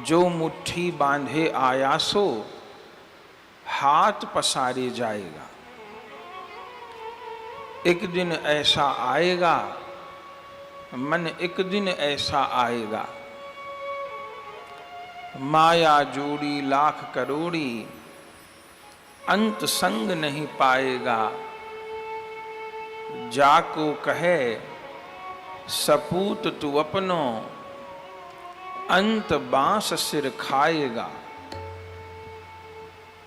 जो मुट्ठी बांधे आयासो हाथ पसारे जाएगा। एक दिन ऐसा आएगा, मन एक दिन ऐसा आएगा, माया जोड़ी लाख करोड़ी अंत संग नहीं पाएगा। जाको कहे सपूत तू अपनो अंत बांस सिर खाएगा।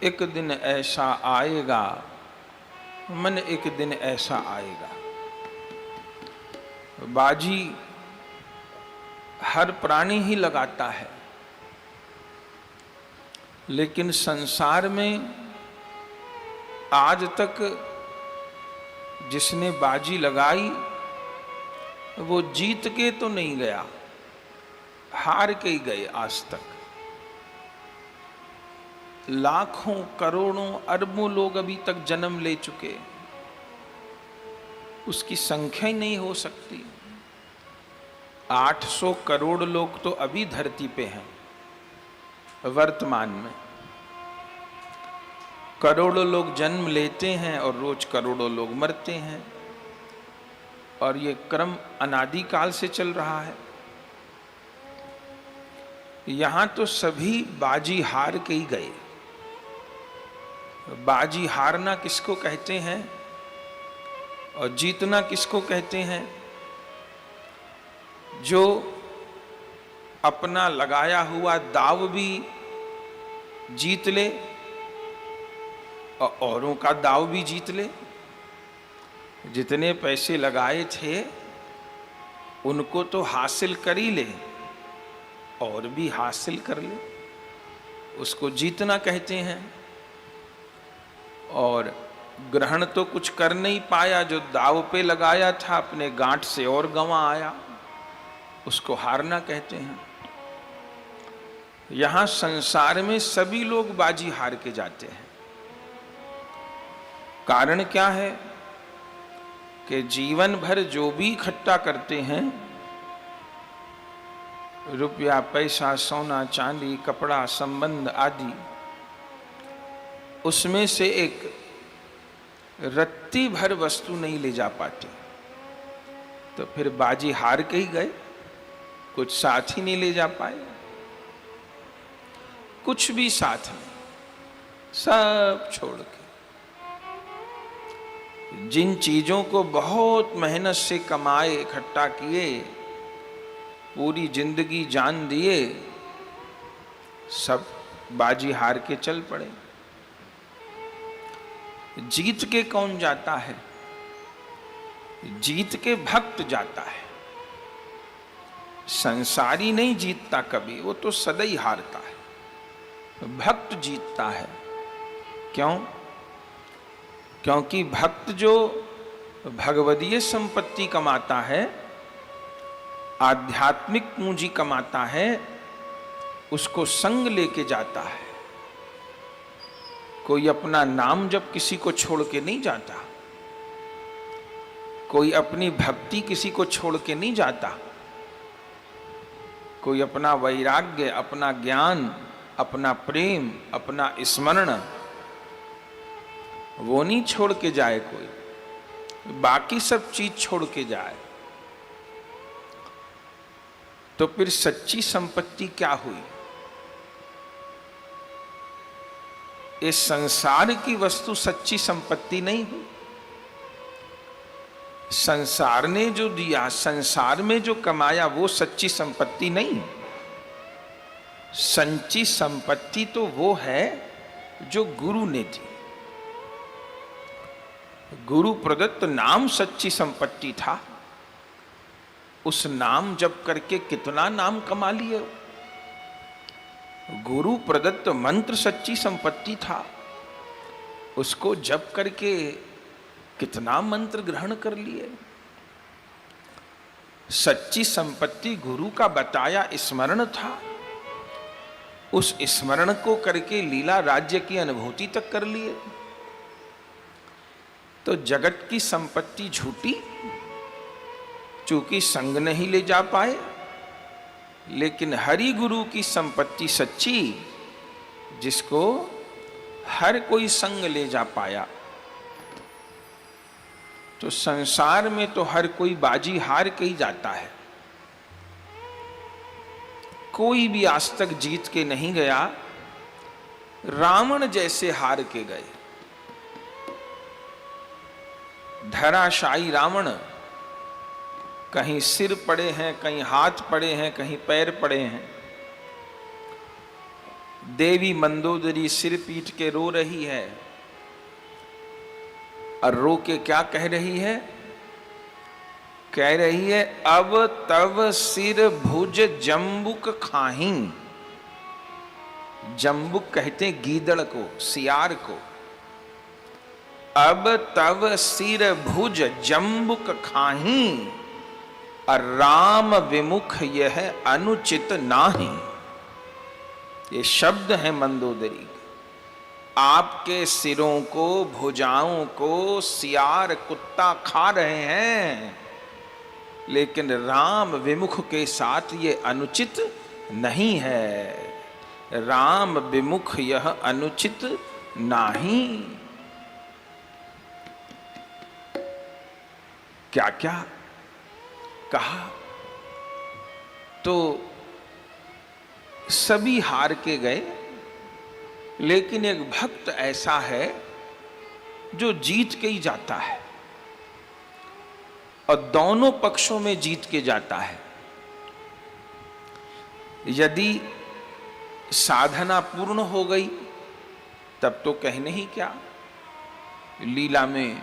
एक दिन ऐसा आएगा, मन एक दिन ऐसा आएगा। बाजी हर प्राणी ही लगाता है, लेकिन संसार में आज तक जिसने बाजी लगाई वो जीत के तो नहीं गया, हार के ही गए आज तक। लाखों करोड़ों अरबों लोग अभी तक जन्म ले चुके, उसकी संख्या ही नहीं हो सकती। 800 करोड़ लोग तो अभी धरती पे हैं वर्तमान में। करोड़ों लोग जन्म लेते हैं और रोज करोड़ों लोग मरते हैं, और ये क्रम अनादिकाल से चल रहा है। यहां तो सभी बाजी हार के ही गए। बाजी हारना किसको कहते हैं और जीतना किसको कहते हैं? जो अपना लगाया हुआ दाव भी जीत ले और औरों का दाव भी जीत ले। जितने पैसे लगाए थे उनको तो हासिल कर ही ले और भी हासिल कर ले, उसको जीतना कहते हैं। और ग्रहण तो कुछ कर नहीं पाया, जो दाव पे लगाया था अपने गांठ से और गंवा आया, उसको हारना कहते हैं। यहां संसार में सभी लोग बाजी हार के जाते हैं। कारण क्या है कि जीवन भर जो भी इकट्ठा करते हैं, रुपया पैसा सोना चांदी कपड़ा संबंध आदि, उसमें से एक रत्ती भर वस्तु नहीं ले जा पाते, तो फिर बाजी हार के ही गए। कुछ साथ ही नहीं ले जा पाए, कुछ भी साथ में, सब छोड़ के। जिन चीजों को बहुत मेहनत से कमाए इकट्ठा किए, पूरी जिंदगी जान दिए, सब बाजी हार के चल पड़े। जीत के कौन जाता है? जीत के भक्त जाता है। संसारी नहीं जीतता कभी, वो तो सदा ही हारता है। भक्त जीतता है। क्यों? क्योंकि भक्त जो भगवदीय संपत्ति कमाता है, आध्यात्मिक पूंजी कमाता है, उसको संग लेके जाता है। कोई अपना नाम जब किसी को छोड़ के नहीं जाता, कोई अपनी भक्ति किसी को छोड़ के नहीं जाता, कोई अपना वैराग्य, अपना ज्ञान, अपना प्रेम, अपना स्मरण वो नहीं छोड़ के जाए। कोई बाकी सब चीज छोड़ के जाए, तो फिर सच्ची संपत्ति क्या हुई? इस संसार की वस्तु सच्ची संपत्ति नहीं हुई। संसार ने जो दिया, संसार में जो कमाया, वो सच्ची संपत्ति नहीं। सच्ची संपत्ति तो वो है जो गुरु ने दी। गुरु प्रदत्त नाम सच्ची संपत्ति था। उस नाम जप करके कितना नाम कमा लिए। गुरु प्रदत्त मंत्र सच्ची संपत्ति था, उसको जप करके कितना मंत्र ग्रहण कर लिए। सच्ची संपत्ति गुरु का बताया स्मरण था, उस स्मरण को करके लीला राज्य की अनुभूति तक कर लिए। तो जगत की संपत्ति झूठी, चूंकि संग नहीं ले जा पाए, लेकिन हरि गुरु की संपत्ति सच्ची, जिसको हर कोई संग ले जा पाया। तो संसार में तो हर कोई बाजी हार के ही जाता है, कोई भी आज तक जीत के नहीं गया। रावण जैसे हार के गए। धराशायी रावण, कहीं सिर पड़े हैं, कहीं हाथ पड़े हैं, कहीं पैर पड़े हैं। देवी मंदोदरी सिर पीट के रो रही है, और रो के क्या कह रही है? कह रही है, अब तब सिर भुज जम्बुक खाही। जम्बुक कहते हैं गीदड़ को, सियार को। अब तब सिर भुज जम्बुक खाही, और राम विमुख यह अनुचित नाही। ये शब्द है मंदोदरी। आपके सिरों को, भुजाओं को सियार कुत्ता खा रहे हैं, लेकिन राम विमुख के साथ ये अनुचित नहीं है। राम विमुख यह अनुचित नाही। क्या क्या कहा? तो सभी हार के गए, लेकिन एक भक्त ऐसा है जो जीत के ही जाता है, और दोनों पक्षों में जीत के जाता है। यदि साधना पूर्ण हो गई तब तो कहने ही क्या, लीला में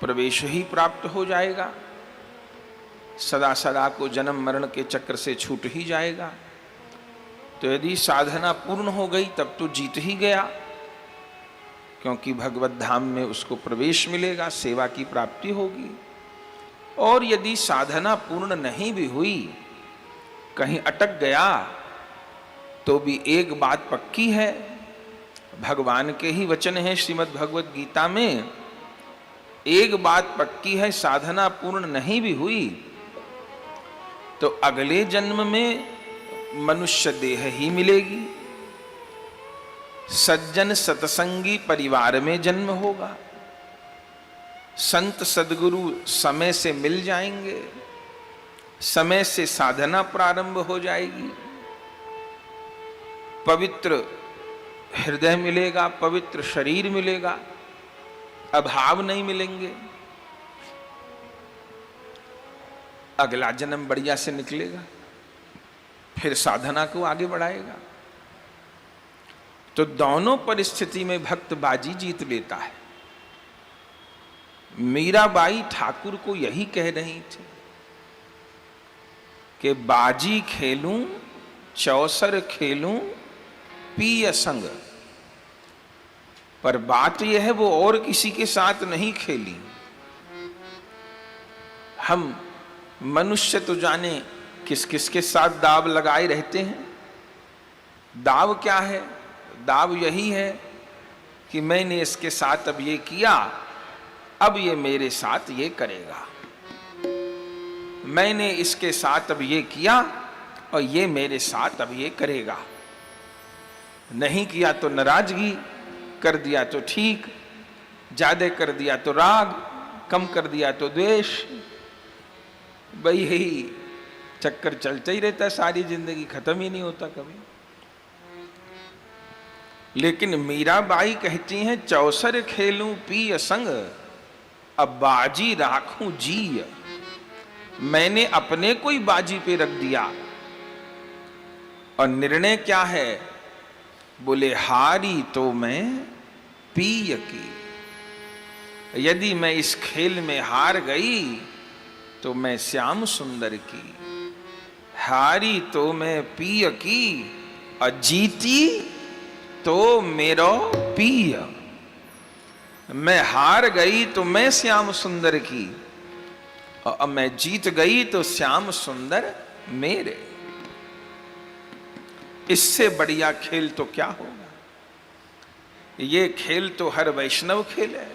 प्रवेश ही प्राप्त हो जाएगा, सदा सदा को जन्म मरण के चक्र से छूट ही जाएगा। तो यदि साधना पूर्ण हो गई तब तो जीत ही गया, क्योंकि भगवत धाम में उसको प्रवेश मिलेगा, सेवा की प्राप्ति होगी। और यदि साधना पूर्ण नहीं भी हुई, कहीं अटक गया, तो भी एक बात पक्की है, भगवान के ही वचन है श्रीमद् भगवत गीता में, एक बात पक्की है, साधना पूर्ण नहीं भी हुई तो अगले जन्म में मनुष्य देह ही मिलेगी, सज्जन सतसंगी परिवार में जन्म होगा, संत सद्गुरु समय से मिल जाएंगे, समय से साधना प्रारंभ हो जाएगी, पवित्र हृदय मिलेगा, पवित्र शरीर मिलेगा, अभाव नहीं मिलेंगे, अगला जन्म बढ़िया से निकलेगा, फिर साधना को आगे बढ़ाएगा। तो दोनों परिस्थिति में भक्त बाजी जीत लेता है। मीराबाई ठाकुर को यही कह रही थी कि बाजी खेलूं, चौसर खेलूं, पिय संग। पर बात यह है वो और किसी के साथ नहीं खेली। हम मनुष्य तो जाने किस किस के साथ दाव लगाए रहते हैं। दाव क्या है? दाव यही है कि मैंने इसके साथ अब ये किया, अब ये मेरे साथ ये करेगा, मैंने इसके साथ अब ये किया और ये मेरे साथ अब ये करेगा। नहीं किया तो नाराजगी, कर दिया तो ठीक, ज्यादा कर दिया तो राग, कम कर दिया तो द्वेष। भाई यही चक्कर चलता ही रहता है, सारी जिंदगी खत्म ही नहीं होता कभी। लेकिन मीराबाई कहती हैं, चौसर खेलूं पिय संग, अब बाजी राखूं जी। मैंने अपने को ही बाजी पे रख दिया। और निर्णय क्या है? बोले हारी तो मैं पिय की। यदि मैं इस खेल में हार गई तो मैं श्याम सुंदर की, हारी तो मैं पिय की, और जीती तो मेरो पिय। मैं हार गई तो मैं श्याम सुंदर की, और अब मैं जीत गई तो श्याम सुंदर मेरे। इससे बढ़िया खेल तो क्या होगा? ये खेल तो हर वैष्णव खेल है,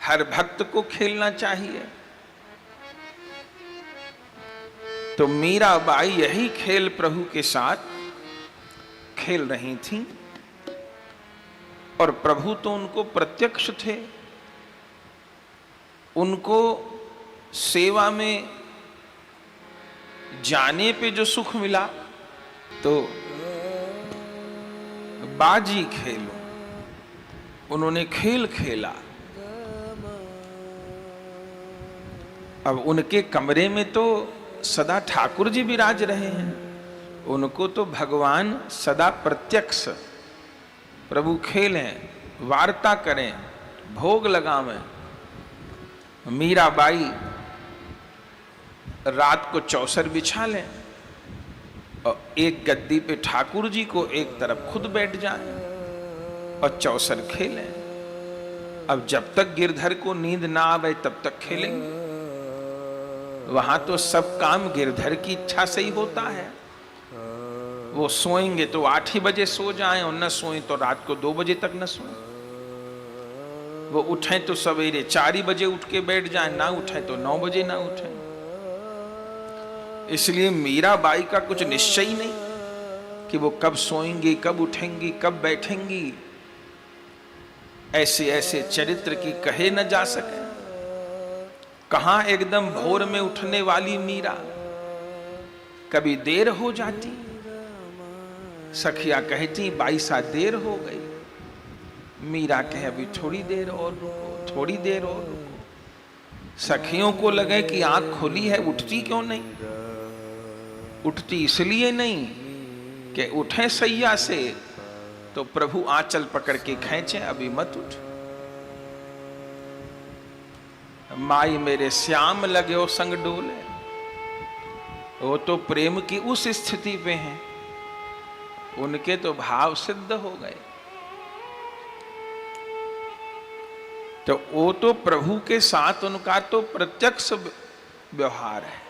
हर भक्त को खेलना चाहिए। तो मीराबाई यही खेल प्रभु के साथ खेल रही थी और प्रभु तो उनको प्रत्यक्ष थे। उनको सेवा में जाने पे जो सुख मिला, तो बाजी खेलो, उन्होंने खेल खेला। अब उनके कमरे में तो सदा ठाकुर जी विराज रहे हैं, उनको तो भगवान सदा प्रत्यक्ष प्रभु खेलें, वार्ता करें, भोग लगावें। मीराबाई रात को चौसर बिछा लें और एक गद्दी पे ठाकुर जी को एक तरफ खुद बैठ जाएं और चौसर खेलें। अब जब तक गिरधर को नींद ना आवे तब तक खेलेंगे। वहां तो सब काम गिरधर की इच्छा से ही होता है। वो सोएंगे तो 8 ही बजे सो जाएं और न सोएं तो रात को 2 बजे तक न सोएं। वो उठें तो सवेरे 4 ही बजे उठ के बैठ जाएं, ना उठें तो 9 बजे ना उठें। इसलिए मीराबाई का कुछ निश्चय ही नहीं कि वो कब सोएंगी, कब उठेंगी, कब बैठेंगी। ऐसे ऐसे चरित्र की कहे न जा सके। कहां एकदम भोर में उठने वाली मीरा, कभी देर हो जाती, सखिया कहती बाई सा देर हो गई, मीरा कहे अभी थोड़ी देर और रुको, थोड़ी देर और रुको। सखियों को लगे कि आंख खुली है, उठती क्यों नहीं? उठती इसलिए नहीं कि उठे सैया से तो प्रभु आंचल पकड़ के खींचे, अभी मत उठ। माई मेरे श्याम लगे हो संग डोले, वो तो प्रेम की उस स्थिति पे हैं, उनके तो भाव सिद्ध हो गए। तो वो तो प्रभु के साथ उनका तो प्रत्यक्ष व्यवहार है।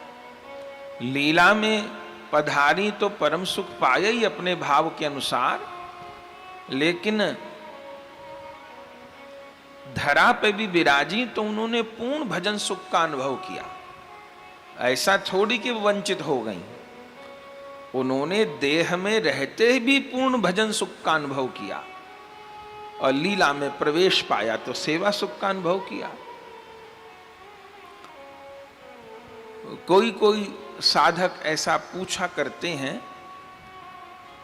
लीला में पधारी तो परम सुख पाए ही अपने भाव के अनुसार, लेकिन धरा पे भी विराजी तो उन्होंने पूर्ण भजन सुख का अनुभव किया। ऐसा थोड़ी कि वंचित हो गई, उन्होंने देह में रहते भी पूर्ण भजन सुख का अनुभव किया और लीला में प्रवेश पाया तो सेवा सुख का अनुभव किया। कोई कोई साधक ऐसा पूछा करते हैं,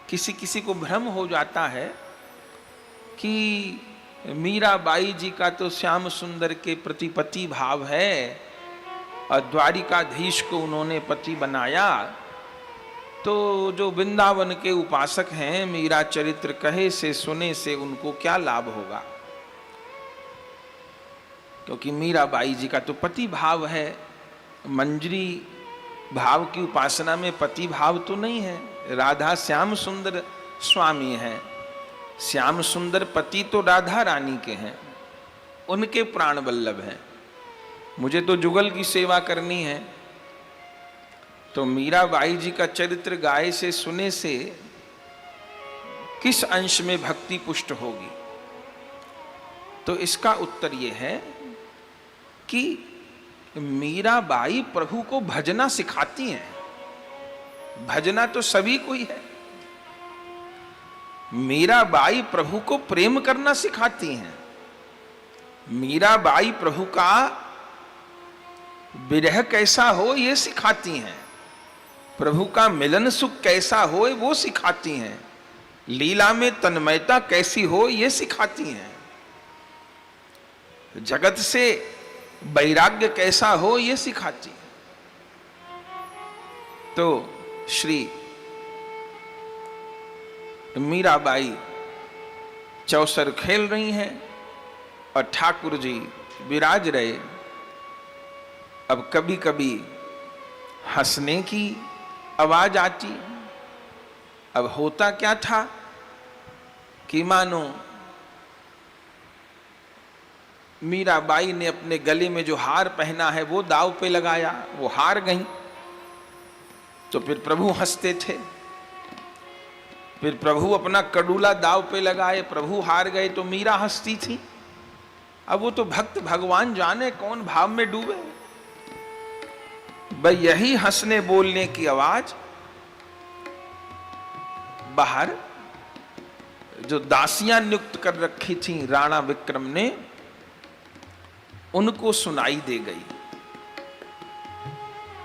किसी किसी को भ्रम हो जाता है कि मीराबाई जी का तो श्याम सुंदर के प्रति पति भाव है और द्वारिकाधीश को उन्होंने पति बनाया, तो जो वृंदावन के उपासक हैं मीरा चरित्र कहे से सुने से उनको क्या लाभ होगा? क्योंकि मीराबाई जी का तो पति भाव है, मंजरी भाव की उपासना में पति भाव तो नहीं है। राधा श्याम सुंदर स्वामी है, श्याम सुंदर पति तो राधा रानी के हैं, उनके प्राण वल्लभ हैं। मुझे तो जुगल की सेवा करनी है, तो मीराबाई जी का चरित्र गाए से सुने से किस अंश में भक्ति पुष्ट होगी? तो इसका उत्तर यह है कि मीराबाई प्रभु को भजना सिखाती हैं। भजना तो सभी को ही है। मीराबाई प्रभु को प्रेम करना सिखाती हैं। मीराबाई प्रभु का विरह कैसा हो यह सिखाती हैं। प्रभु का मिलन सुख कैसा हो वो सिखाती हैं। लीला में तन्मयता कैसी हो ये सिखाती हैं। जगत से वैराग्य कैसा हो ये सिखाती हैं। तो श्री मीराबाई चौसर खेल रही हैं और ठाकुर जी विराज रहे। अब कभी कभी हंसने की आवाज आती। अब होता क्या था कि मानो मीराबाई ने अपने गले में जो हार पहना है वो दाव पे लगाया, वो हार गई। तो फिर प्रभु हंसते थे। फिर प्रभु अपना कड़ूला दाव पे लगाए, प्रभु हार गए तो मीरा हंसती थी। अब वो तो भक्त भगवान जाने कौन भाव में डूबे। भाई यही हंसने बोलने की आवाज बाहर जो दासियां नियुक्त कर रखी थी राणा विक्रम ने, उनको सुनाई दे गई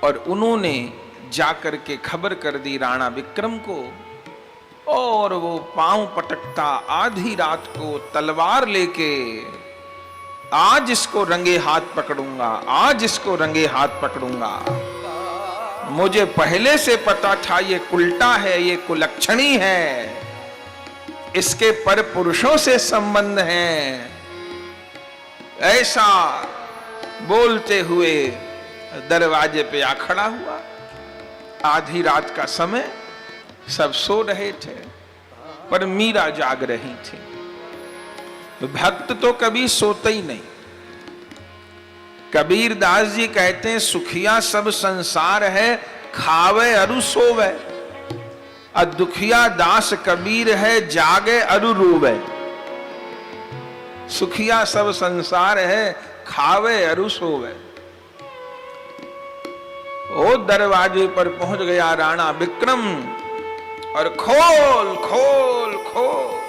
और उन्होंने जाकर के खबर कर दी राणा विक्रम को, और वो पांव पटकता आधी रात को तलवार लेके, आज इसको रंगे हाथ पकड़ूंगा, आज इसको रंगे हाथ पकड़ूंगा। मुझे पहले से पता था ये कुलटा है, ये कुलक्षणी है, इसके पर पुरुषों से संबंध है। ऐसा बोलते हुए दरवाजे पे आ खड़ा हुआ। आधी रात का समय, सब सो रहे थे, पर मीरा जाग रही थी। भक्त तो कभी सोते ही नहीं। कबीर दास जी कहते हैं, सुखिया सब संसार है, खावे अरु सोवे, और दुखिया दास कबीर है, जागे अरु रोवे। सुखिया सब संसार है, खावे अरु सोवे। ओ दरवाजे पर पहुंच गया राणा विक्रम और खोल खोल खोल।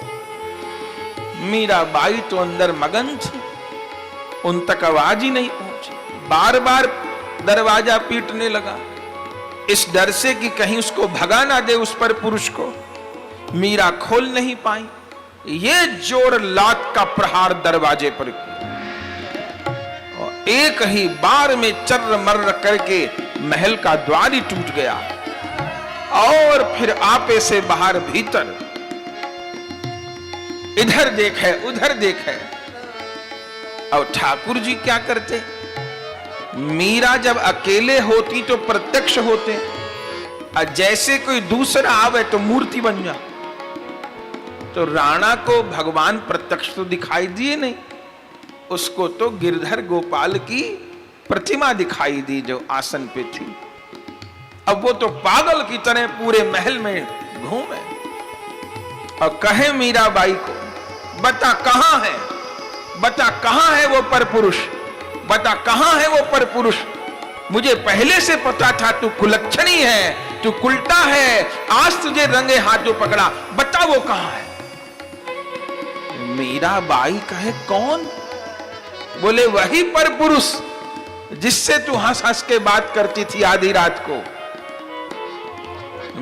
मीराबाई तो अंदर मगन थी, उन तक आवाज ही नहीं पहुंची। बार बार दरवाजा पीटने लगा, इस डर से कि कहीं उसको भगा ना दे, उस पर पुरुष को। मीरा खोल नहीं पाई। ये जोर लात का प्रहार दरवाजे पर किया और एक ही बार में चर्र मर्र करके महल का द्वार ही टूट गया। और फिर आपे से बाहर भीतर, इधर देखे उधर देखे। और ठाकुर जी क्या करते? मीरा जब अकेले होती तो प्रत्यक्ष होते, और जैसे कोई दूसरा आवे तो मूर्ति बन जा। तो राणा को भगवान प्रत्यक्ष तो दिखाई दिए नहीं, उसको तो गिरधर गोपाल की प्रतिमा दिखाई दी जो आसन पे थी। अब वो तो पागल की तरह पूरे महल में घूमे और कहे मीराबाई को, बता कहां है, बता कहां है वो परपुरुष, बता कहां है वो परपुरुष। मुझे पहले से पता था तू कुलक्षणी है, तू कुलटा है, आज तुझे रंगे हाथों पकड़ा, बता वो कहां है। मीराबाई कहे कौन? बोले वही परपुरुष जिससे तू हंस हंस के बात करती थी आधी रात को।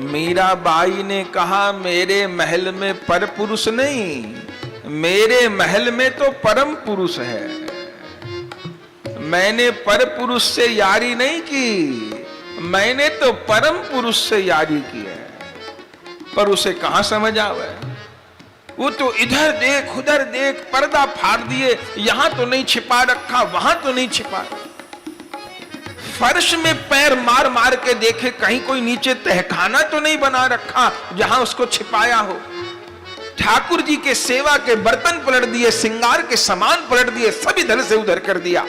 मीराबाई ने कहा, मेरे महल में परपुरुष नहीं, मेरे महल में तो परम पुरुष है। मैंने परपुरुष से यारी नहीं की, मैंने तो परम पुरुष से यारी की है। पर उसे कहां समझ आवे? वो तो इधर देख उधर देख, पर्दा फाड़ दिए, यहां तो नहीं छिपा रखा, वहां तो नहीं छिपा। फर्श में पैर मार मार के देखे, कहीं कोई नीचे तहखाना तो नहीं बना रखा जहां उसको छिपाया हो। ठाकुर जी के सेवा के बर्तन पलट दिए, श्रृंगार के सामान पलट दिए, सब इधर से उधर कर दिया।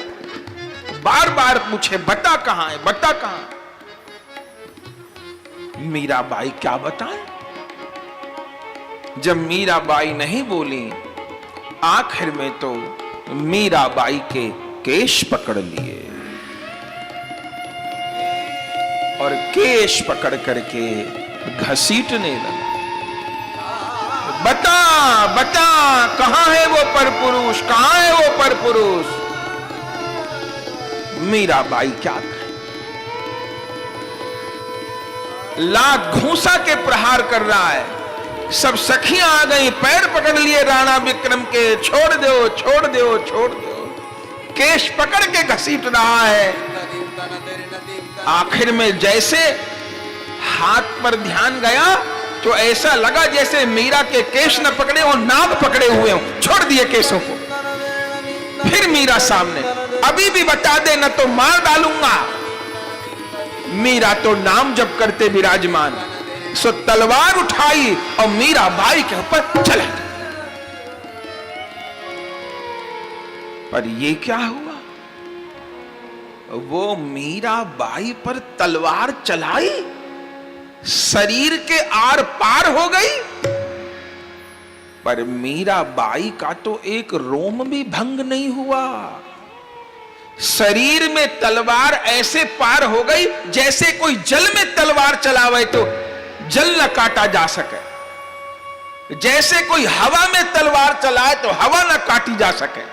बार बार पूछे, बता कहां है, बता कहां। मीराबाई क्या बताएं? जब मीराबाई नहीं बोली, आखिर में तो मीराबाई के केश पकड़ लिए और केश पकड़ करके घसीटने लगा। बता बता कहां है वो परपुरुष, कहां है वो परपुरुष। मीराबाई क्या कहे? लात घूंसा के प्रहार कर रहा है। सब सखियां आ गई, पैर पकड़ लिए राणा विक्रम के, छोड़ दो छोड़ दो छोड़ दो। केश पकड़ के घसीट रहा है। आखिर में जैसे हाथ पर ध्यान गया तो ऐसा लगा जैसे मीरा के केश न पकड़े और नाग पकड़े हुए हो। छोड़ दिए केशों को। फिर मीरा सामने, अभी भी बता दे न तो मार डालूंगा। मीरा तो नाम जप करते विराजमान, सो तलवार उठाई और मीराबाई के ऊपर चले। पर ये क्या हुआ? वो मीराबाई पर तलवार चलाई, शरीर के आर पार हो गई, पर मीराबाई का तो एक रोम भी भंग नहीं हुआ। शरीर में तलवार ऐसे पार हो गई जैसे कोई जल में तलवार चलावे तो जल न काटा जा सके, जैसे कोई हवा में तलवार चलाए तो हवा न काटी जा सके।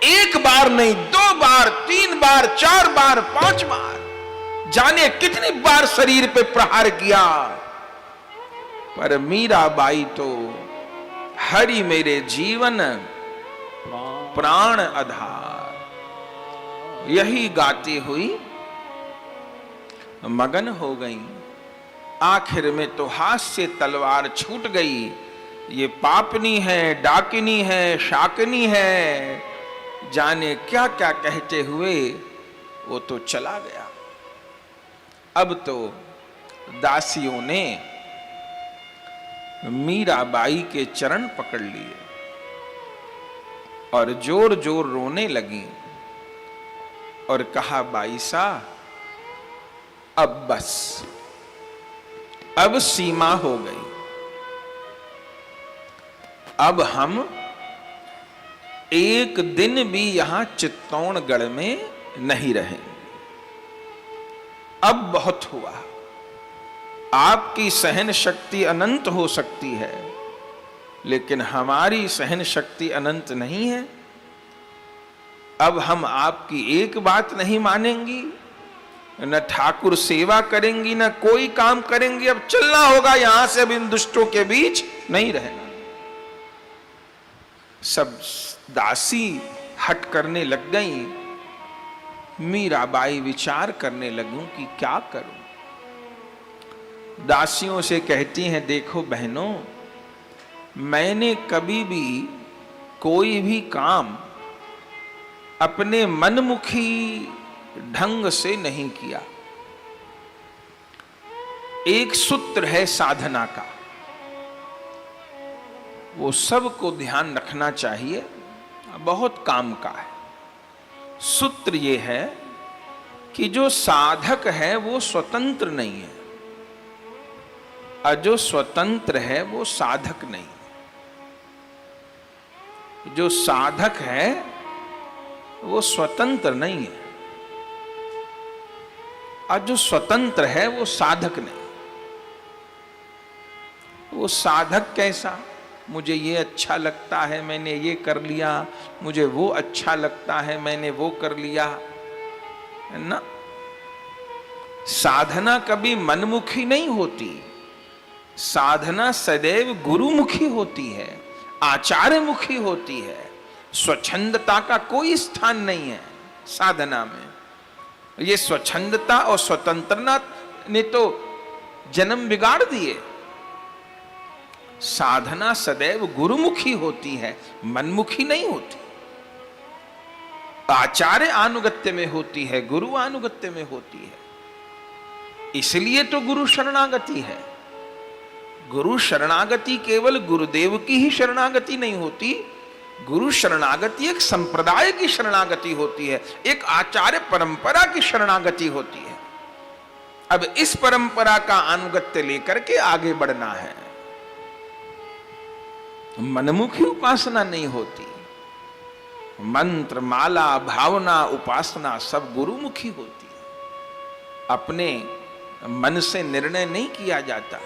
एक बार नहीं, 2 बार, 3 बार, 4 बार, 5 बार, जाने कितनी बार शरीर पे प्रहार किया, पर मीराबाई तो हरि मेरे जीवन प्राण आधार, यही गाती हुई मगन हो गई। आखिर में तो हाथ से तलवार छूट गई। ये पापनी है, डाकिनी है, शाकनी है, जाने क्या क्या कहते हुए वो तो चला गया। अब तो दासियों ने मीराबाई के चरण पकड़ लिए और जोर जोर रोने लगी और कहा, बाई सा अब बस, अब सीमा हो गई, अब हम एक दिन भी यहां चित्तौड़गढ़ में नहीं रहेंगे, अब बहुत हुआ। आपकी सहन शक्ति अनंत हो सकती है, लेकिन हमारी सहन शक्ति अनंत नहीं है। अब हम आपकी एक बात नहीं मानेंगी, न ठाकुर सेवा करेंगी, न कोई काम करेंगी। अब चलना होगा यहां से, अब इन दुष्टों के बीच नहीं रहना। सब दासी हट करने लग गई। मीराबाई विचार करने लगूं कि क्या करूं। दासियों से कहती हैं, देखो बहनों, मैंने कभी भी कोई भी काम अपने मनमुखी ढंग से नहीं किया। एक सूत्र है साधना का, वो सबको ध्यान रखना चाहिए, बहुत काम का है। सूत्र ये है कि जो साधक है वो स्वतंत्र नहीं है, और जो स्वतंत्र है वो साधक नहीं। जो साधक है वो स्वतंत्र नहीं है, और जो स्वतंत्र है वो साधक नहीं। वो साधक कैसा? मुझे ये अच्छा लगता है, मैंने ये कर लिया, मुझे वो अच्छा लगता है, मैंने वो कर लिया, है ना। साधना कभी मनमुखी नहीं होती, साधना सदैव गुरुमुखी होती है, आचार्यमुखी होती है। स्वच्छंदता का कोई स्थान नहीं है साधना में। ये स्वच्छंदता और स्वतंत्रता ने तो जन्म बिगाड़ दिए। साधना सदैव गुरुमुखी होती है, मनमुखी नहीं होती। आचार्य अनुगत्य में होती है, गुरु अनुगत्य में होती है। इसलिए तो गुरु शरणागति है। गुरु शरणागति केवल गुरुदेव की ही शरणागति नहीं होती, गुरु शरणागति एक संप्रदाय की शरणागति होती है, एक आचार्य परंपरा की शरणागति होती है। अब इस परंपरा का अनुगत्य लेकर के आगे बढ़ना है। मनमुखी उपासना नहीं होती, मंत्र माला भावना उपासना सब गुरुमुखी होती है। अपने मन से निर्णय नहीं किया जाता।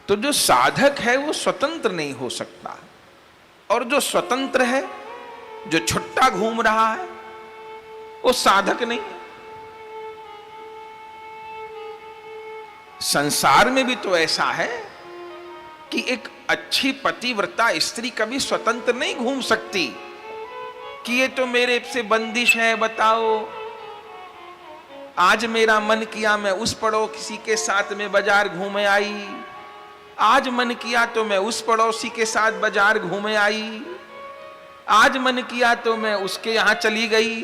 तो जो साधक है वो स्वतंत्र नहीं हो सकता, और जो स्वतंत्र है, जो छुट्टा घूम रहा है, वो साधक नहीं। संसार में भी तो ऐसा है कि एक अच्छी पतिव्रता स्त्री कभी स्वतंत्र नहीं घूम सकती कि ये तो मेरे से बंदिश है, बताओ आज मेरा मन किया मैं उस पड़ोसी के साथ में बाजार घूमे आई, आज मन किया तो मैं उस पड़ोसी के साथ बाजार घूमे आई, आज मन किया तो मैं उसके यहां चली गई।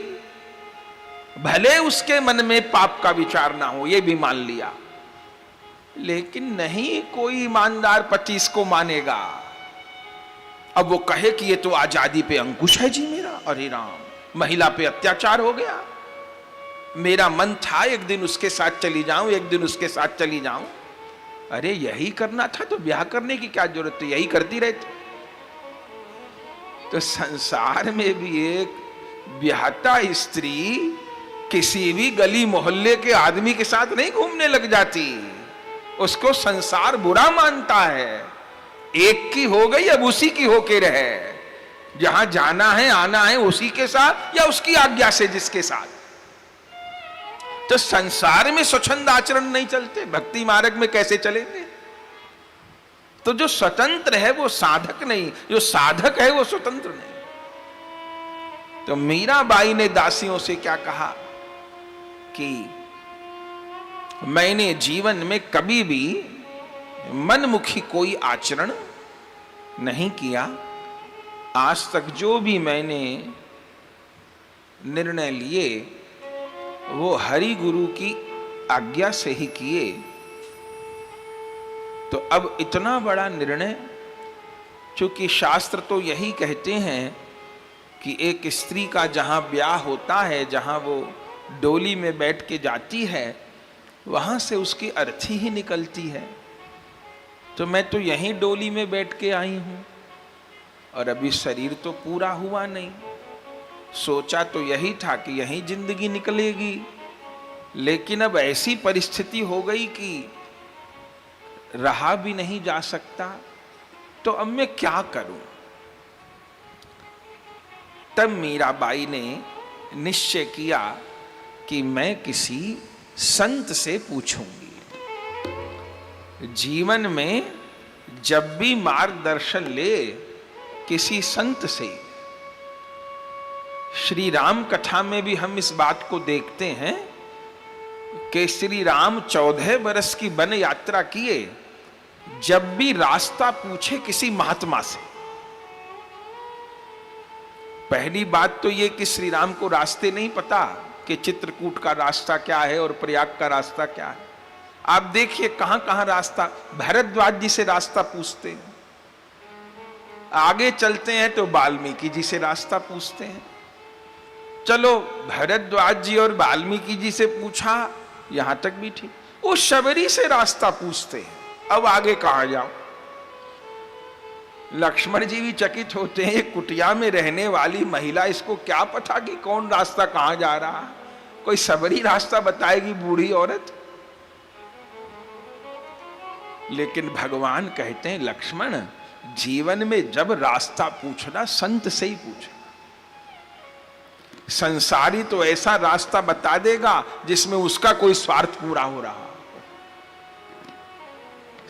भले उसके मन में पाप का विचार ना हो, यह भी मान लिया, लेकिन नहीं कोई ईमानदार पति इसको मानेगा। अब वो कहे कि ये तो आजादी पे अंकुश है जी मेरा, अरे राम, महिला पे अत्याचार हो गया। मेरा मन था एक दिन उसके साथ चली जाऊं, एक दिन उसके साथ चली जाऊं। अरे यही करना था तो ब्याह करने की क्या जरूरत थी, यही करती रहती। तो संसार में भी एक ब्याहता स्त्री किसी भी गली मोहल्ले के आदमी के साथ नहीं घूमने लग जाती। उसको संसार बुरा मानता है। एक की हो गई, अब उसी की होके रहे। जहां जाना है आना है उसी के साथ या उसकी आज्ञा से जिसके साथ। तो संसार में स्वच्छंद आचरण नहीं चलते, भक्ति मार्ग में कैसे चलेंगे? तो जो स्वतंत्र है वो साधक नहीं, जो साधक है वो स्वतंत्र नहीं। तो मीराबाई ने दासियों से क्या कहा कि मैंने जीवन में कभी भी मनमुखी कोई आचरण नहीं किया। आज तक जो भी मैंने निर्णय लिए वो हरि गुरु की आज्ञा से ही किए। तो अब इतना बड़ा निर्णय, चूंकि शास्त्र तो यही कहते हैं कि एक स्त्री का जहां ब्याह होता है, जहां वो डोली में बैठ के जाती है, वहां से उसकी अर्थी ही निकलती है। तो मैं तो यहीं डोली में बैठ के आई हूं और अभी शरीर तो पूरा हुआ नहीं। सोचा तो यही था कि यहीं जिंदगी निकलेगी, लेकिन अब ऐसी परिस्थिति हो गई कि रहा भी नहीं जा सकता। तो अब मैं क्या करूं? तब मीराबाई ने निश्चय किया कि मैं किसी संत से पूछूंगी। जीवन में जब भी मार्गदर्शन ले किसी संत से। श्री राम कथा में भी हम इस बात को देखते हैं कि श्री राम 14 बरस की वन यात्रा किए, जब भी रास्ता पूछे किसी महात्मा से। पहली बात तो ये कि श्री राम को रास्ते नहीं पता कि चित्रकूट का रास्ता क्या है और प्रयाग का रास्ता क्या है। आप देखिए कहां कहां रास्ता, भरद्वाज जी से रास्ता पूछते हैं, आगे चलते हैं तो वाल्मीकि जी से रास्ता पूछते हैं। चलो भरद्वाज जी और वाल्मीकि जी से पूछा, यहां तक भी ठीक। वो शबरी से रास्ता पूछते हैं, अब आगे कहां जाओ? लक्ष्मण जी भी चकित होते हैं, एक कुटिया में रहने वाली महिला, इसको क्या पता कि कौन रास्ता कहां जा रहा है? कोई शबरी रास्ता बताएगी बूढ़ी औरत? लेकिन भगवान कहते हैं लक्ष्मण, जीवन में जब रास्ता पूछना संत से ही पूछना। संसारी तो ऐसा रास्ता बता देगा जिसमें उसका कोई स्वार्थ पूरा हो रहा।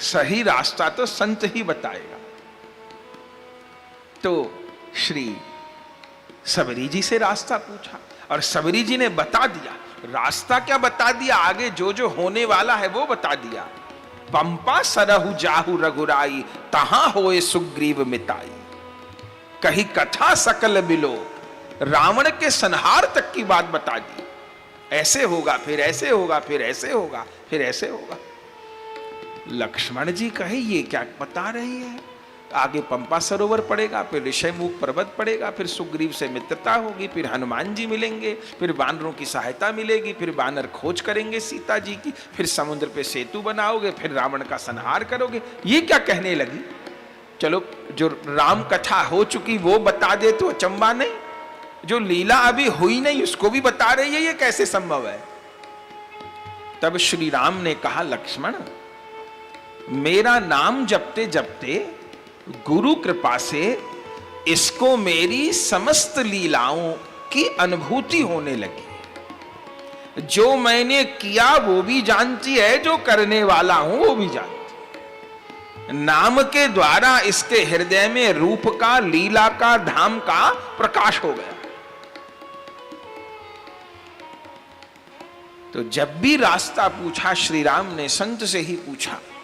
सही रास्ता तो संत ही बताएगा। तो श्री सबरी जी से रास्ता पूछा और सबरी जी ने बता दिया। रास्ता क्या बता दिया, आगे जो जो होने वाला है वो बता दिया। पंपा सरहु जाहु रघुराई, तहां होए सुग्रीव मिताई। कही कथा सकल बिलो, रावण के संहार तक की बात बता दी। ऐसे होगा, फिर ऐसे होगा, फिर ऐसे होगा, फिर ऐसे होगा। लक्ष्मण जी कहे ये क्या बता रही है? आगे पंपा सरोवर पड़ेगा, फिर ऋषयमुख पर्वत पड़ेगा, फिर सुग्रीव से मित्रता होगी, फिर हनुमान जी मिलेंगे, फिर वानरों की सहायता मिलेगी, फिर वानर खोज करेंगे सीता जी की, फिर समुद्र पे सेतु बनाओगे, फिर रावण का संहार करोगे। ये क्या कहने लगी? चलो जो राम कथा हो चुकी वो बता दे तो अचंबा नहीं, जो लीला अभी हुई नहीं उसको भी बता रही है, ये कैसे संभव है? तब श्री राम ने कहा, लक्ष्मण मेरा नाम जपते जपते गुरु कृपा से इसको मेरी समस्त लीलाओं की अनुभूति होने लगी। जो मैंने किया वो भी जानती है, जो करने वाला हूं वो भी जानती। नाम के द्वारा इसके हृदय में रूप का, लीला का, धाम का प्रकाश हो गया। तो जब भी रास्ता पूछा श्री राम ने संत से ही पूछा।